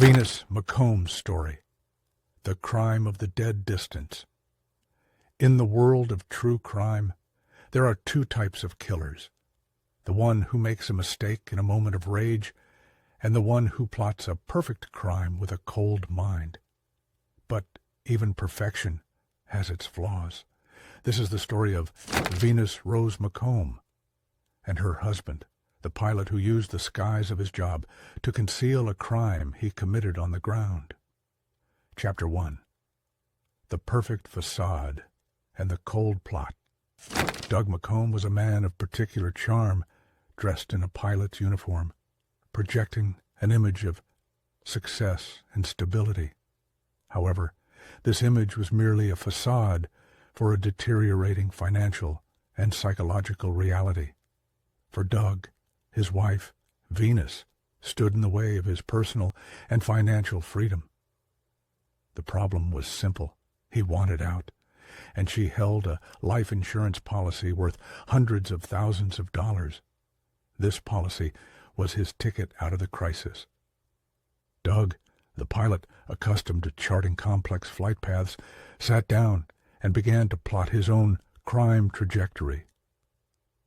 Venus McComb's story, The Crime of the Dead Distance. In the world of true crime, there are two types of killers. The one who makes a mistake in a moment of rage, and the one who plots a perfect crime with a cold mind. But even perfection has its flaws. This is the story of Venus Rose McComb and her husband, the pilot who used the skies of his job to conceal a crime he committed on the ground. Chapter 1. The Perfect Facade and the Cold Plot. Doug McComb was a man of particular charm, dressed in a pilot's uniform, projecting an image of success and stability. However, this image was merely a facade for a deteriorating financial and psychological reality. For Doug, his wife, Venus, stood in the way of his personal and financial freedom. The problem was simple. He wanted out, and she held a life insurance policy worth hundreds of thousands of dollars. This policy was his ticket out of the crisis. Doug, the pilot accustomed to charting complex flight paths, sat down and began to plot his own crime trajectory.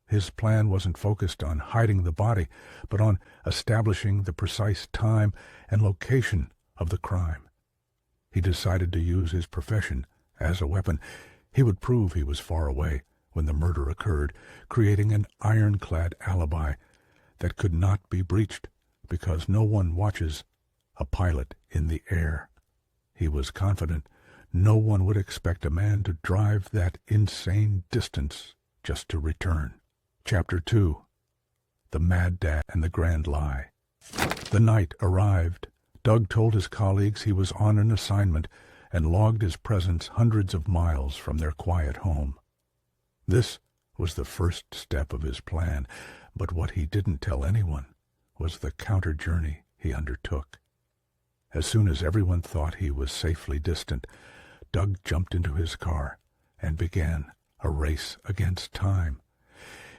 His plan wasn't focused on hiding the body, but on establishing the precise time and location of the crime. He decided to use his profession as a weapon. He would prove he was far away when the murder occurred, creating an ironclad alibi that could not be breached because no one watches a pilot in the air. He was confident no one would expect a man to drive that insane distance just to return. Chapter 2. The Mad Dad and the Grand Lie. The night arrived. Doug told his colleagues he was on an assignment and logged his presence hundreds of miles from their quiet home. This was the first step of his plan, but what he didn't tell anyone was the counter-journey he undertook. As soon as everyone thought he was safely distant, Doug jumped into his car and began a race against time.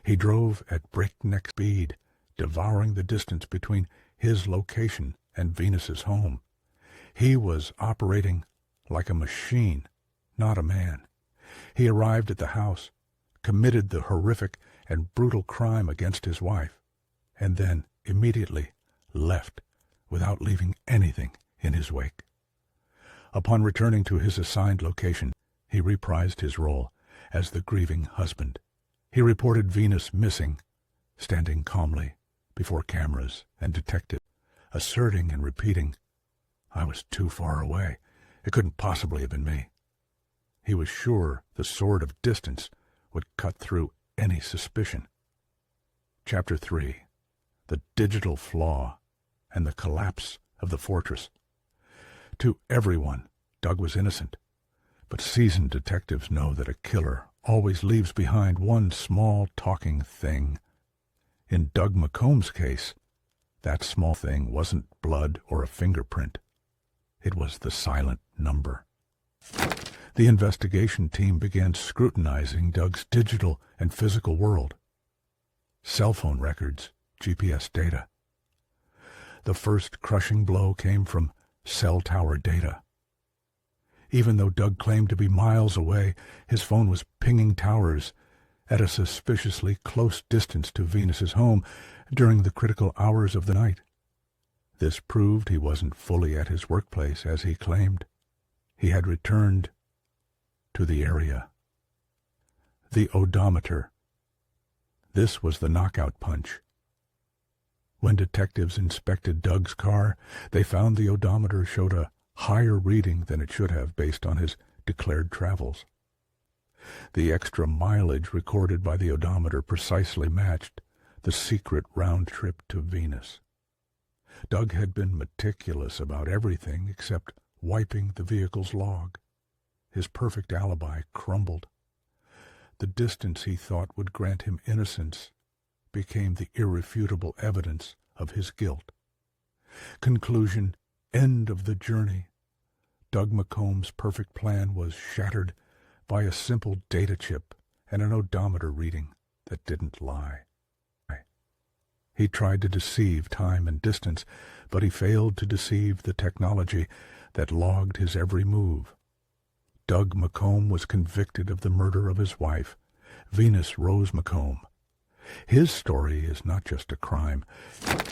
He drove at breakneck speed, devouring the distance between his location and Venus's home. He was operating like a machine, not a man. He arrived at the house, committed the horrific and brutal crime against his wife, and then immediately left without leaving anything in his wake. Upon returning to his assigned location, he reprised his role as the grieving husband. He reported Venus missing, standing calmly before cameras and detectives, asserting and repeating, "I was too far away. It couldn't possibly have been me." He was sure the sword of distance would cut through any suspicion. Chapter 3. The Digital Flaw and the Collapse of the Fortress. To everyone, Doug was innocent, but seasoned detectives know that a killer always leaves behind one small talking thing. In Doug McComb's case, that small thing wasn't blood or a fingerprint. It was the silent number. The investigation team began scrutinizing Doug's digital and physical world. Cell phone records, GPS data. The first crushing blow came from cell tower data. Even though Doug claimed to be miles away, his phone was pinging towers at a suspiciously close distance to Venus's home during the critical hours of the night. This proved he wasn't fully at his workplace as he claimed. He had returned to the area. The odometer. This was the knockout punch. When detectives inspected Doug's car, they found the odometer showed a higher reading than it should have based on his declared travels. The extra mileage recorded by the odometer precisely matched the secret round trip to Venus. Doug had been meticulous about everything except wiping the vehicle's log. His perfect alibi crumbled. The distance he thought would grant him innocence became the irrefutable evidence of his guilt. Conclusion: end of the journey. Doug McComb's perfect plan was shattered by a simple data chip and an odometer reading that didn't lie. He tried to deceive time and distance, but he failed to deceive the technology that logged his every move. Doug McComb was convicted of the murder of his wife, Venus Rose McComb. His story is not just a crime.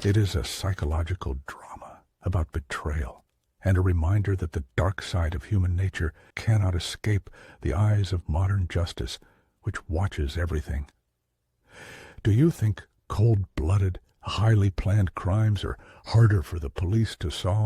It is a psychological drama about betrayal and a reminder that the dark side of human nature cannot escape the eyes of modern justice, which watches everything. Do you think cold-blooded, highly planned crimes are harder for the police to solve?